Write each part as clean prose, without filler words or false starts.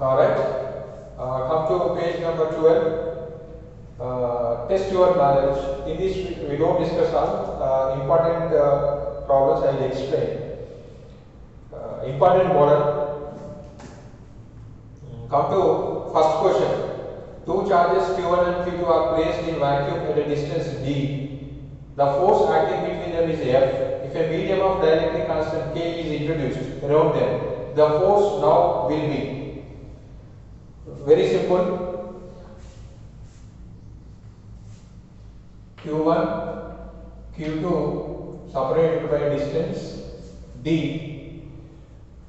Alright, come to page number 12. Test your knowledge. In this we don't discuss all important problems. I will explain. Important model. Come to first question. Two charges Q1 and Q2 are placed in vacuum at a distance d. The force acting between them is F. If a medium of dielectric constant K is introduced around them, the force now will be. Very simple. Q1, Q2 separated by distance d.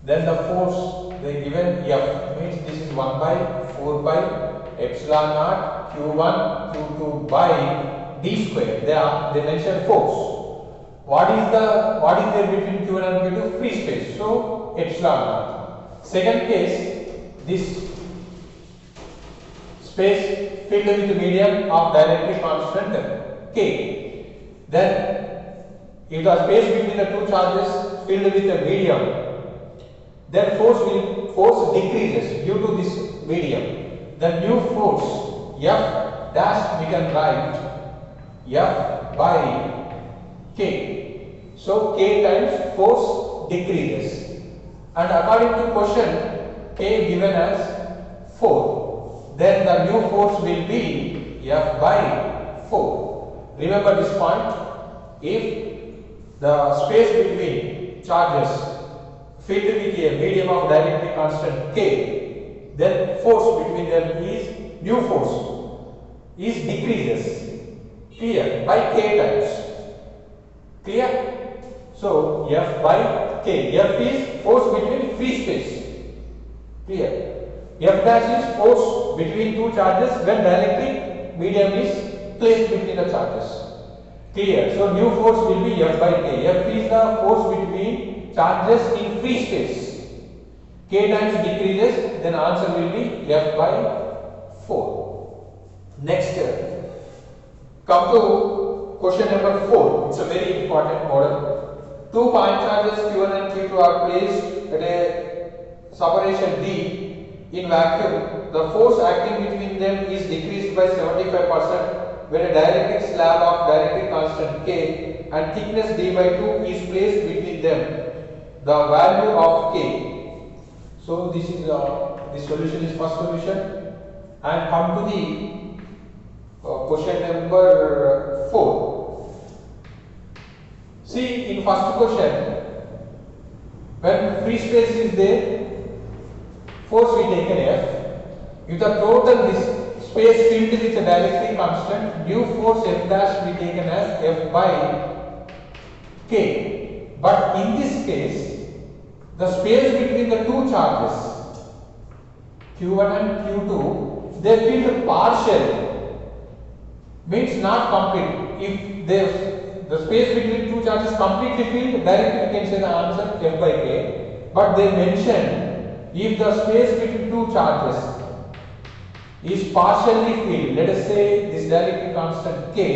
Then the force they given F means this is 1 by 4 pi epsilon naught Q1 Q2 by d square. They mention force. What is there between Q1 and Q2? Free space. So epsilon naught. Second case, this space filled with the medium of dielectric constant K. Then if the space between the two charges filled with the medium, then force decreases due to this medium. The new force F dash we can write F by K. So K times force decreases. And according to question, K given as 4. Then the new force will be F by 4. Remember this point. If the space between charges filled with a medium of dielectric constant K, then force between them is new force is decreases. Clear? By K times. Clear? So F by K. F is force between free space. Clear? F dash is force between two charges when dielectric medium is placed between the charges. Clear? So new force will be F by K. F is the force between charges in free space. K times decreases, then answer will be F by 4. Next, come to question number 4. It's a very important model. Two point charges Q1 and Q2 are placed at a separation d in vacuum. The force acting between them is decreased by 75% when a dielectric slab of dielectric constant K and thickness d by 2 is placed between them. The value of K. So this is the solution is first solution. And come to the question number 4. See, in first question, when free space is there, force we taken F. If the total this space filled with a dielectric constant, new force F dash we taken as F by K. But in this case, the space between the two charges Q1 and Q2, they filled partial, means not complete. If the space between two charges completely filled, directly we can say the answer F by K. But they mention if the space between two charges is partially filled, let us say this dielectric constant K,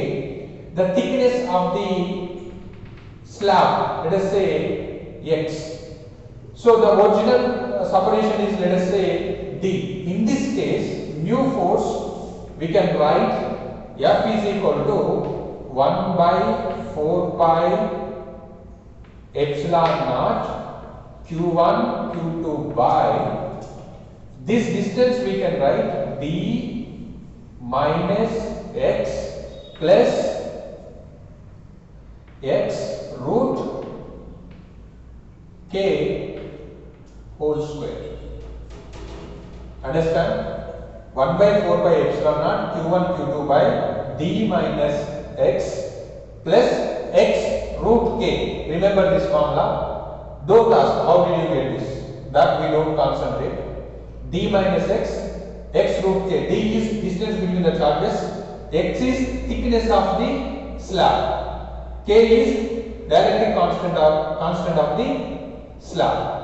the thickness of the slab, let us say X. So the original separation is, let us say, D. In this case, new force we can write F is equal to 1 by 4 pi epsilon naught Q1 Q2 by this distance we can write D minus X plus X root K whole square. Understand? 1 by 4 by epsilon naught Q1 Q2 by D minus X plus X root K. Remember this formula. Don't ask how did you get this. That we don't concentrate. D minus X root K. D is distance between the charges. X is thickness of the slab. K is dielectric constant of the slab.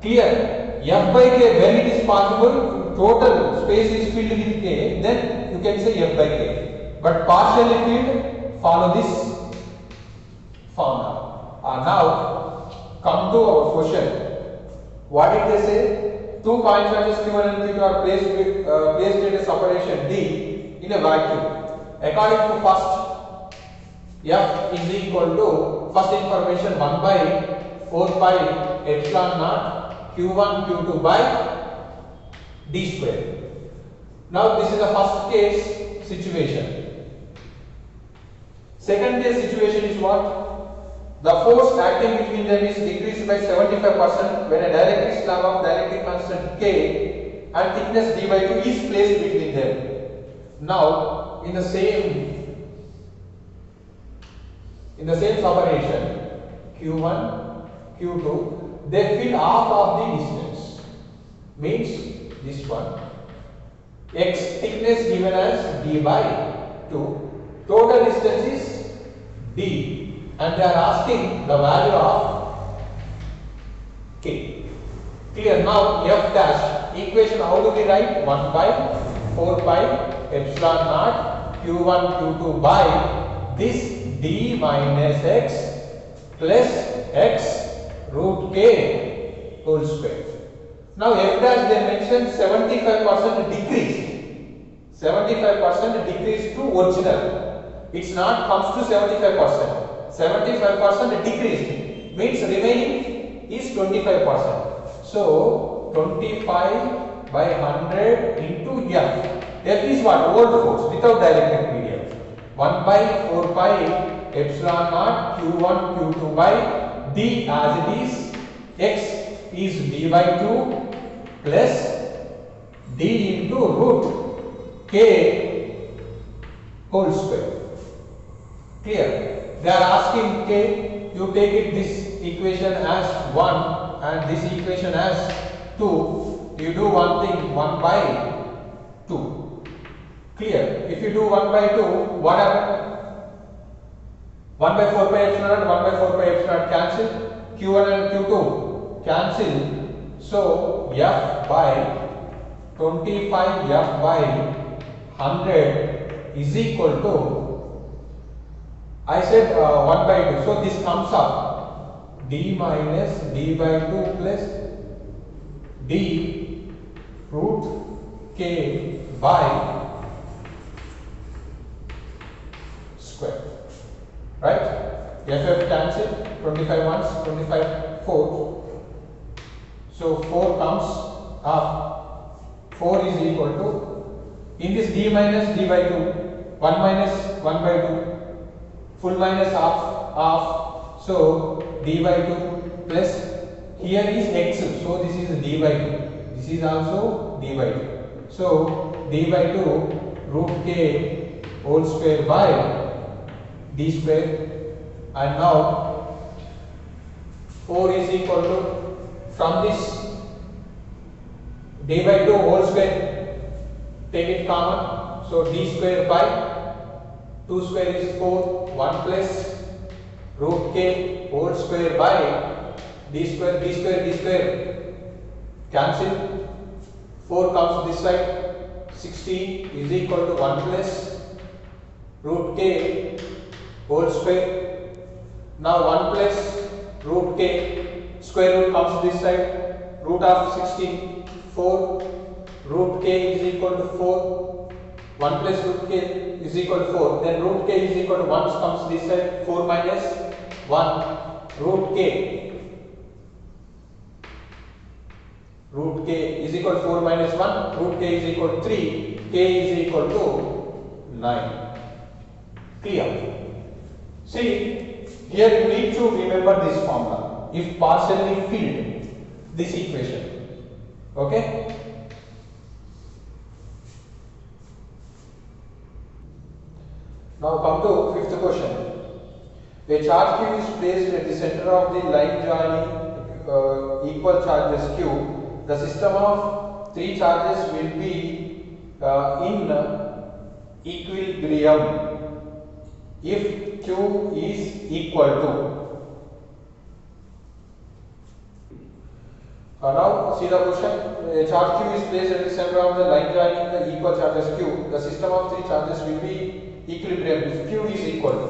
Clear? F by K, when it is possible, total space is filled with K, then you can say F by K. But partially filled, follow this formula. Now, come to our question. What did they say? two point charges Q1 and Q2 are placed at a separation D in a vacuum. According to first, F is equal to first information 1 by 4 pi epsilon naught Q1 Q2 by D square. Now this is the first case situation. Second case situation is what? The force acting between them is decreased by 75% when a dielectric slab of dielectric constant K and thickness d by 2 is placed between them. Now, in the same separation, Q1, Q2, they fill half of the distance. Means this one. X thickness given as d by 2. Total distance is d. And they are asking the value of K. Clear? Now F dash equation, how do we write? 1 by 4 pi epsilon naught Q1 Q2 by this D minus X plus X root K whole square. Now F dash they mentioned 75% decreased. 75% decreased to original. It's not comes to 75%. 75% decreased means remaining is 25%. So 25 by 100 into F. F is what? Old force without dielectric medium. 1 by 4 pi epsilon naught Q1 Q2 by D as it is. X is D by 2 plus D into root K whole square. Clear? They are asking K, you take it this equation as 1 and this equation as 2. You do one thing, 1 by 2. Clear? If you do 1 by 2, what happens? 1 by 4 pi epsilon and 1 by 4 pi epsilon cancel. Q1 and Q2 cancel. So F by 25 F by 100 is equal to, I said 1 by 2. So this comes up D minus D by 2 plus D root K by square. Right? FF cancel. 25 ones, 25 4. So 4 comes up. 4 is equal to, in this D minus D by 2, 1 minus 1 by 2. Full minus half, so d by 2 plus here is x, so this is d by 2, this is also d by 2, so d by 2 root k whole square by d square, and now 4 is equal to, from this d by 2 whole square take it common, so d square by 2 square is 4, 1 plus root k whole square by d square, d square, d square cancel. 4 comes this side, 16 is equal to 1 plus root k whole square. Now 1 plus root k square root comes this side, root of 16, 4, root k is equal to 4. 1 plus root k is equal to 4, then root k is equal to 1 comes this side, 4 minus 1, root k is equal to 4 minus 1, root k is equal to 3, k is equal to 9. Clear? See, here you need to remember this formula, if partially filled, this equation. Okay? Now come to fifth question. A charge Q is placed at the center of the line joining equal charges Q. The system of 3 charges will be in equilibrium if Q is equal to. Now see the question. A charge Q is placed at the center of the line joining the equal charges Q. The system of 3 charges will be equilibrium if Q is equal to.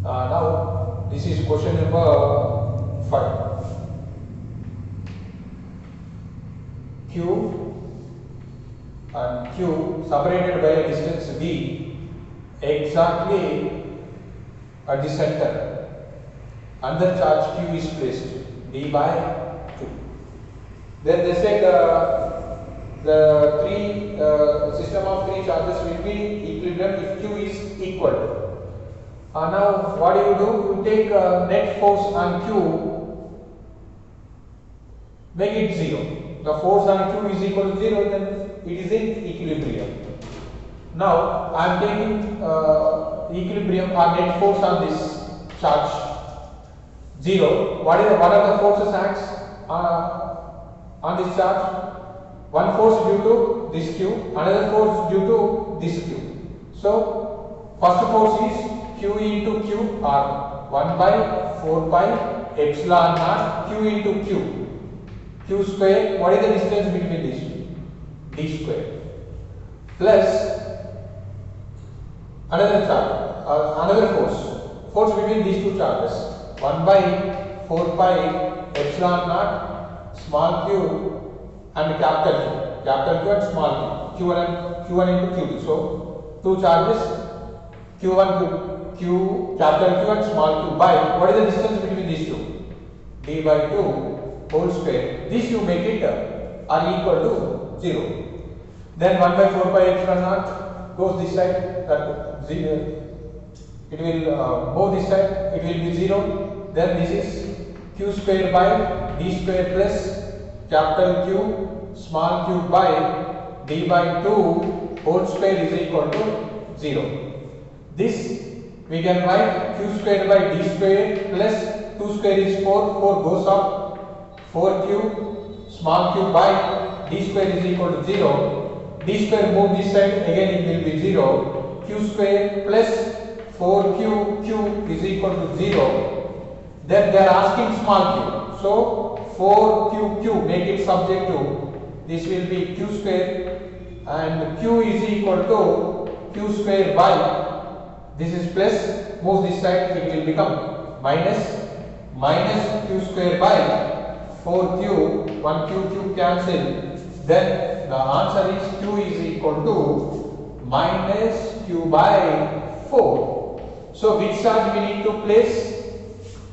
Now this is question number 5. Q and Q separated by a distance d exactly at the center. Under charge Q is placed d by 2. Then they said the system of three charges will be equilibrium if Q is equal. Now what do? You take net force on Q, make it 0. The force on Q is equal to 0, then it is in equilibrium. Now I am taking equilibrium or net force on this charge 0. What are the forces acts on this charge? One force due to this Q, another force due to this Q. So first force is Q into Q or 1 by 4 pi epsilon naught Q into Q square. What is the distance between these two? D square plus another charge, another force between these two charges, 1 by 4 pi epsilon naught small q and capital Q and small q, Q1 into Q2. So two charges, Q1 Q capital Q and small q by, what is the distance between these two? D by 2 whole square. This you make it are equal to 0. Then 1 by 4 pi epsilon naught goes this side, that 0. It will move this side, it will be 0. Then this is q square by d square plus capital Q small q by d by 2 whole square is equal to 0. This we can write q square by d square plus 2 square is 4, 4 goes up, 4q small q by d square is equal to 0. D square move this side, again it will be 0. Q square plus 4q is equal to 0. Then they are asking small q. So 4q make it subject to, this will be q square and q is equal to q square by, this is plus, move this side, it will become minus q square by 4q, 1q cancel. Then the answer is q is equal to minus q by 4. So which charge we need to place?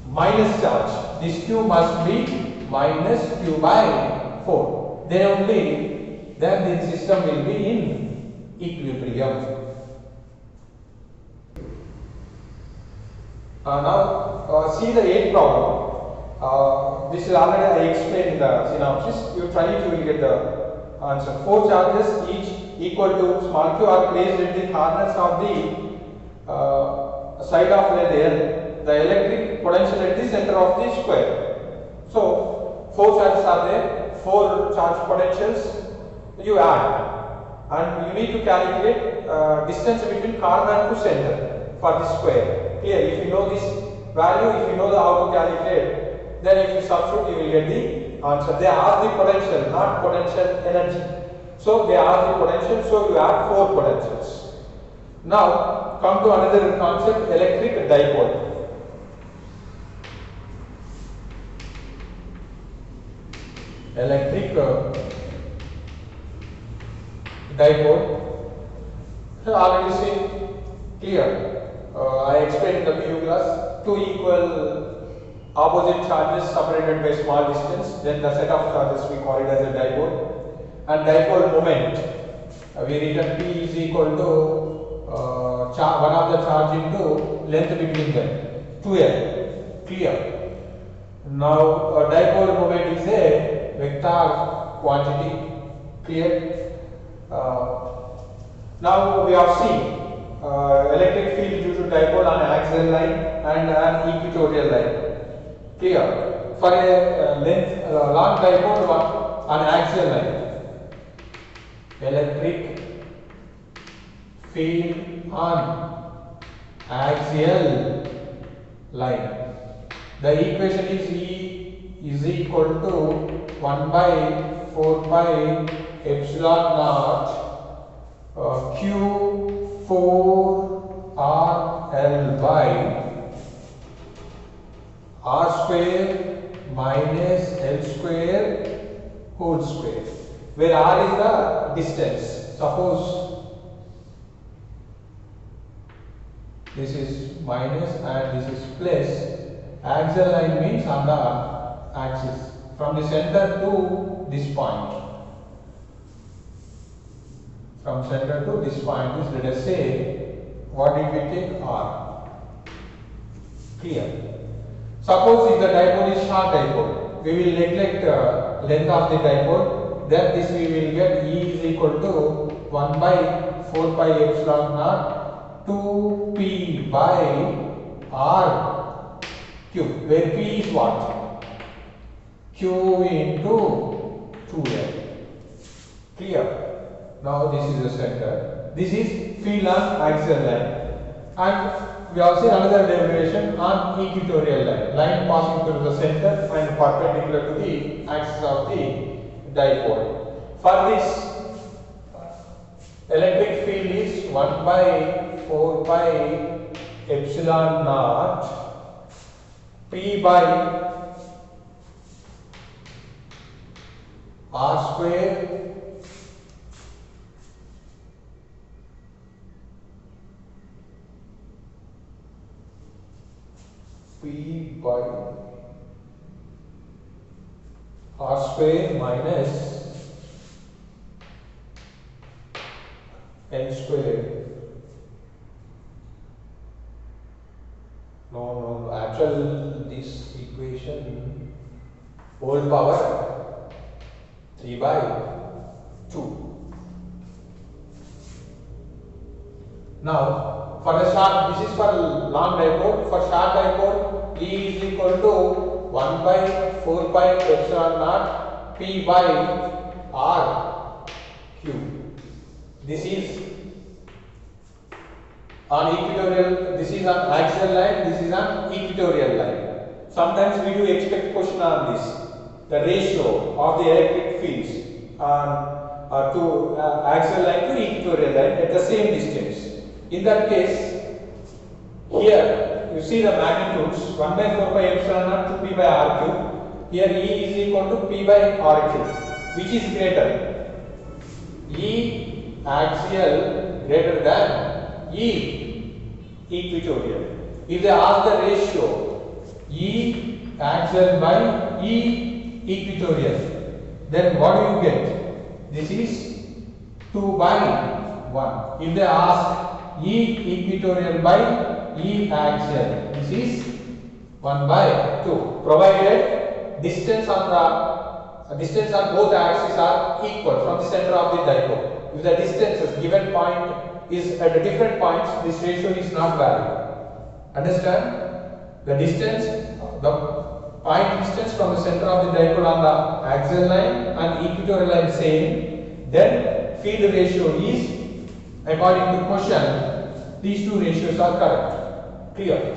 Minus charge. This q must be minus q by 4. Then the system will be in equilibrium. Now see the 8th problem. This is already I explained in the synopsis. You try it, you will get the answer. 4 charges each equal to small q are placed at the corners of the side of length L. The electric potential at the center of the square. So 4 charges are there, 4 charge potentials you add, and you need to calculate distance between corner to center for the square. Here, if you know this value, if you know how to calculate, then if you substitute, you will get the answer. They are the potential, not potential energy. So they are the potential, so you add 4 potentials. Now come to another concept, electric dipole. Electric dipole. Already seen clear. I explained in the PU class, 2 equal opposite charges separated by small distance, then the set of charges we call it as a dipole. And dipole moment, we written P is equal to one of the charge into length between them, 2L, clear. Now dipole moment is a vector quantity, clear. Now we have seen electric field due to dipole on axial line and an equatorial line. Clear? For a long dipole on axial line. Electric field on axial line. The equation is E is equal to 1 by 4 pi epsilon naught Q4 RL by R square minus L square whole square. where r is the distance. Suppose this is minus and this is plus. Axial line means on the axis from the center to this point. From center to this point is, let us say, what did we take? R. Clear. Suppose if the dipole is short dipole, we will neglect length of the dipole. Then this we will get E is equal to 1 by 4 pi epsilon naught 2p by R cube, where P is what? Q into 2L. Clear? Now this is the center. This is field on axial line. And we have seen another derivation on equatorial line. Line passing through the center and perpendicular to the axis of the dipole. For this, electric field is 1 by 4 pi epsilon naught P by R square P by R square minus N square. No, actual this equation whole power 3 by 2. Now, for the short, this is for long dipole. For short dipole, E is equal to 1 by 4 pi epsilon naught P by R cube. This is on equatorial, this is on axial line, this is on equatorial line. Sometimes we do expect question on this, the ratio of the electric fields to axial line to equatorial line at the same distance. In that case, here you see the magnitudes 1 by 4 pi epsilon naught 2p by R cube. Here E is equal to P by R cube. Which is greater? E axial greater than E equatorial. If they ask the ratio E axial by E equatorial, then what do you get? This is 2 by 1. If they ask E equatorial by E axial, this is 1 by 2, provided distance on both axes are equal from the center of the dipole. If the distances given point is at a different points, this ratio is not valid. Understand? The distance, the point distance from the center of the dipole on the axial line and equatorial line same, then field ratio is, according to question, these two ratios are correct. Clear?